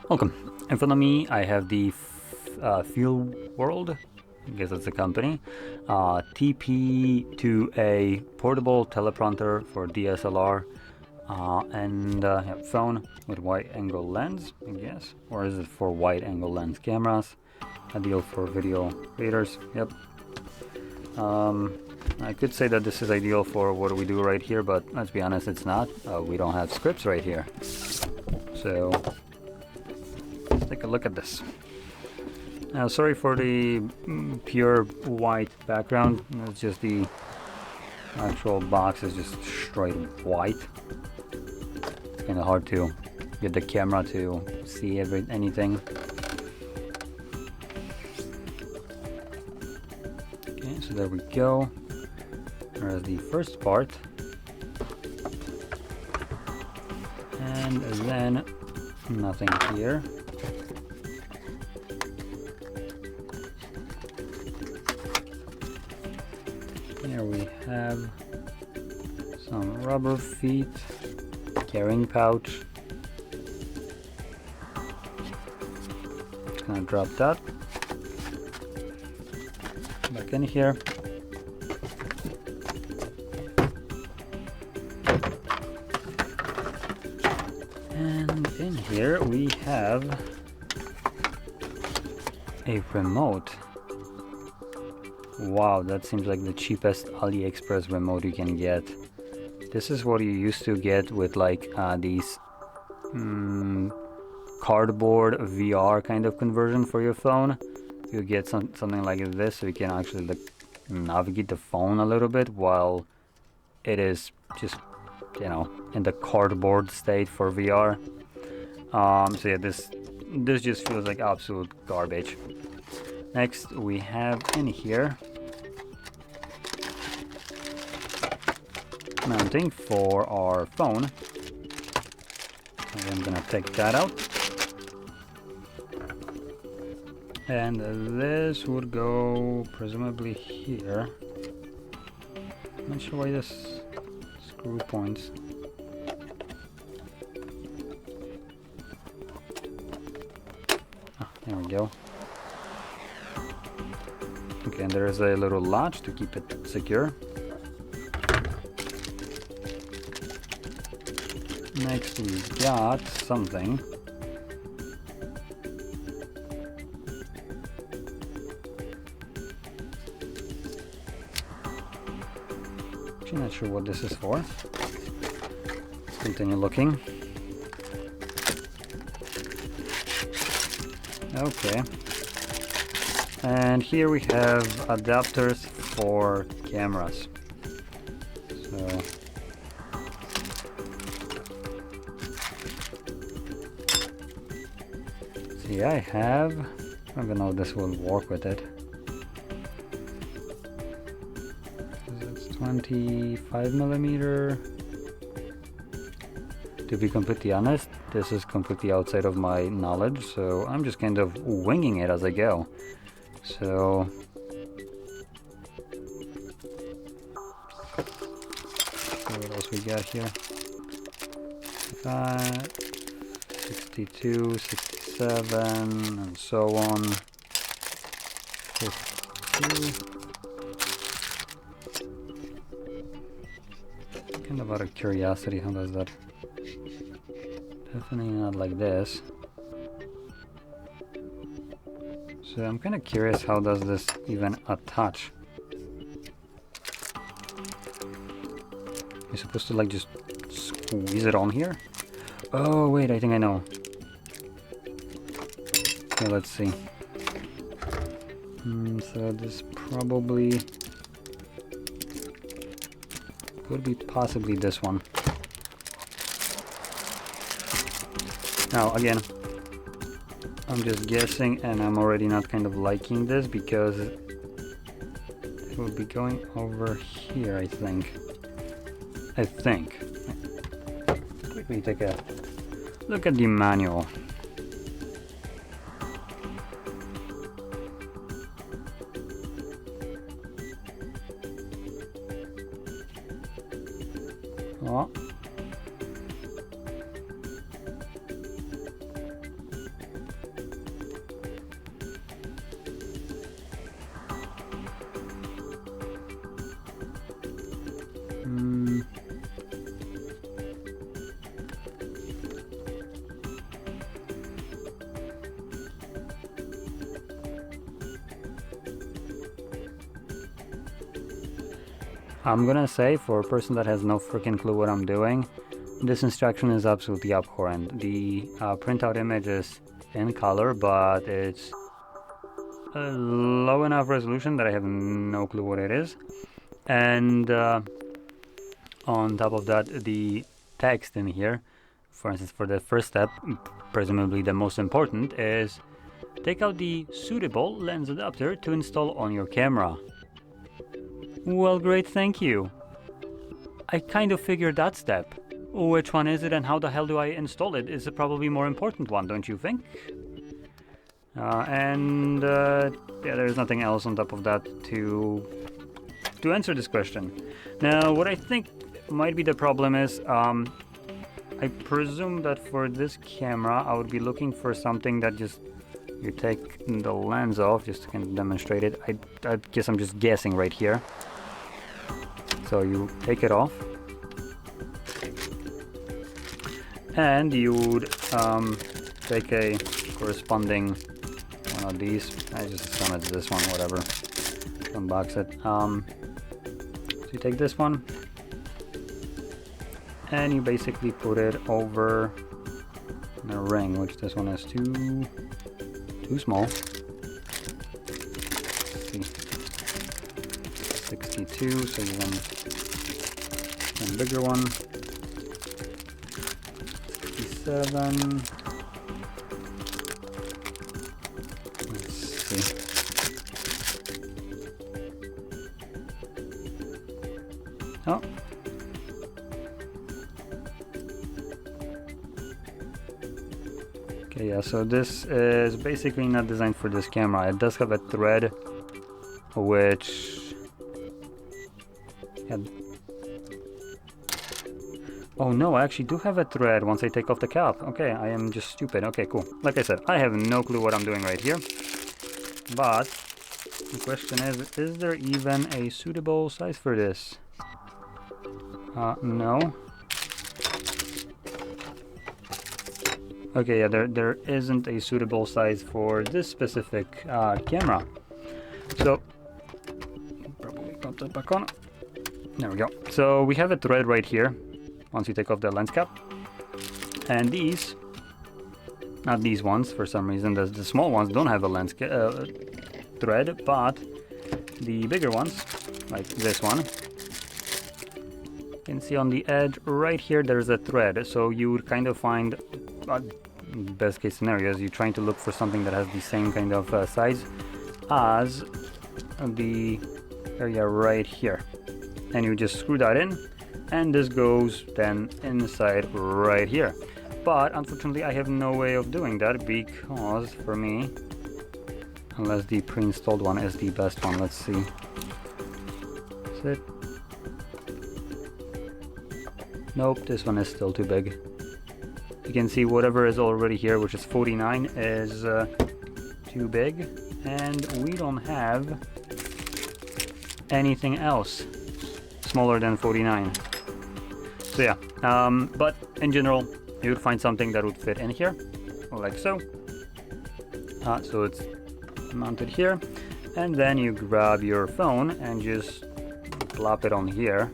Welcome. In front of me, I have the Feelworld, I guess that's the company, TP2A portable teleprompter for DSLR, and phone with wide-angle lens, I guess, or is it for wide-angle lens cameras? Ideal for video creators. Yep. I could say that this is ideal for what we do right here, but let's be honest, it's not. We don't have scripts right here, so take a look at this. Sorry for the pure white background. It's just the actual box is just straight white. It's kind of hard to get the camera to see anything. Okay, so there we go. There's the first part, and then nothing here. Here we have some rubber feet, carrying pouch. Just gonna drop that back in here. And in here we have a remote. Wow, that seems like the cheapest AliExpress remote you can get. This is what you used to get with like these cardboard VR kind of conversion for your phone. You get something like this, so you can actually navigate the phone a little bit while it is just, you know, in the cardboard state for VR. So yeah, this just feels like absolute garbage. Next we have in here mounting for our phone. I'm gonna take that out, and this would go presumably here. I'm not sure why this screw points. There we go. Okay, and there is a little latch to keep it secure. Next we got something. Actually not sure what this is for. Let's continue looking. Okay. And here we have adapters for cameras. So see, I don't even know if this will work with it. It's 25mm. To be completely honest, this is completely outside of my knowledge, so I'm just kind of winging it as I go. So what else we got here? 62, 67, and so on. 52. Kind of out of curiosity, how does that? Definitely not like this. So I'm kind of curious, how does this even attach? You're supposed to like just squeeze it on here? Oh wait, I think I know. Okay, let's see. So this probably could be possibly this one. Now again, I'm just guessing, and I'm already not kind of liking this because it will be going over here, I think. Quickly take a look at the manual. Oh. I'm gonna say, for a person that has no freaking clue what I'm doing, this instruction is absolutely abhorrent. The printout image is in color, but it's a low enough resolution that I have no clue what it is. And on top of that, the text in here, for instance, for the first step, presumably the most important, is take out the suitable lens adapter to install on your camera. Well, great, thank you. I kind of figured that step. Which one is it and how the hell do I install it is a probably more important one, don't you think? Yeah, there's nothing else on top of that to answer this question. Now, what I think might be the problem is, I presume that for this camera, I would be looking for something that just you take the lens off, just to kind of demonstrate it. I guess I'm just guessing right here. So you take it off, and you would take a corresponding one of these. I just assume it's this one, whatever. Unbox it. So you take this one, and you basically put it over a ring, which this one is too small. 62, so you want a bigger one. 67. Let's see. Oh. Okay, yeah, so this is basically not designed for this camera. It does have a thread, which... Oh no, I actually do have a thread once I take off the cap. Okay, I am just stupid. Okay, cool. Like I said, I have no clue what I'm doing right here. But the question is there even a suitable size for this? No. Okay, yeah, there isn't a suitable size for this specific camera. So, probably pop that back on. There we go. So we have a thread right here, once you take off the lens cap. And these, not these ones, for some reason, the small ones don't have a lens thread, but the bigger ones, like this one, you can see on the edge right here there's a thread. So you would kind of find, best case scenario is you're trying to look for something that has the same kind of size as the area right here. And you just screw that in, and this goes then inside right here. But unfortunately I have no way of doing that, because for me, unless the pre-installed one is the best one, let's see. Is it? Nope, this one is still too big. You can see whatever is already here, which is 49, is too big, and we don't have anything else smaller than 49. So yeah, but in general, you would find something that would fit in here, like so. So it's mounted here, and then you grab your phone and just plop it on here,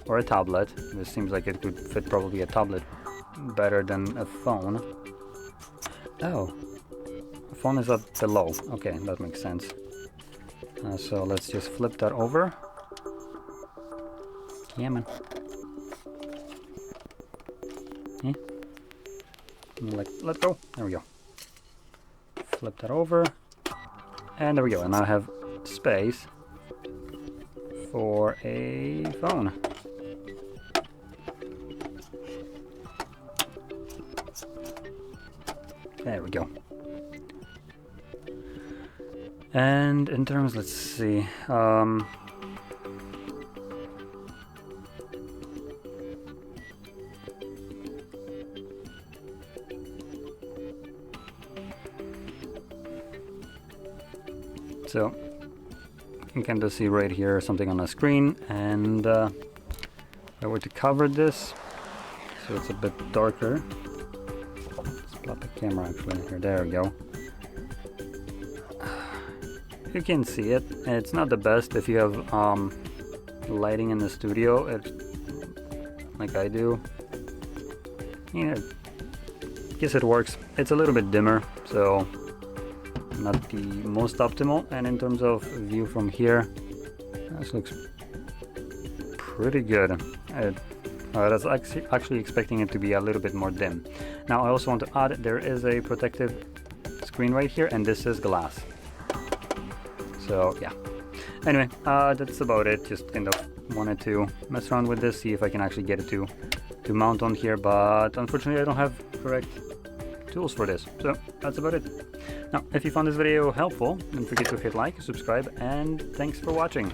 or a tablet. This seems like it would fit probably a tablet better than a phone. Oh, a phone is up below. Okay, that makes sense. So let's just flip that over. Yeah, man. Yeah. Let go. There we go. Flip that over. And there we go. And now I have space for a phone. There we go. And in terms, let's see. So you can kind of see right here something on the screen, and if I were to cover this so it's a bit darker, let's plop the camera actually here, there we go. You can see it. It's not the best if you have lighting in the studio, like I do, you know, guess it works. It's a little bit dimmer, so not the most optimal. And in terms of view from here, this looks pretty good. I was actually expecting it to be a little bit more dim. Now I also want to add, there is a protective screen right here, and this is glass. So yeah. Anyway, that's about it. Just kind of wanted to mess around with this, see if I can actually get it to mount on here, but unfortunately I don't have correct tools for this. So that's about it. Now, if you found this video helpful, don't forget to hit like, subscribe, and thanks for watching.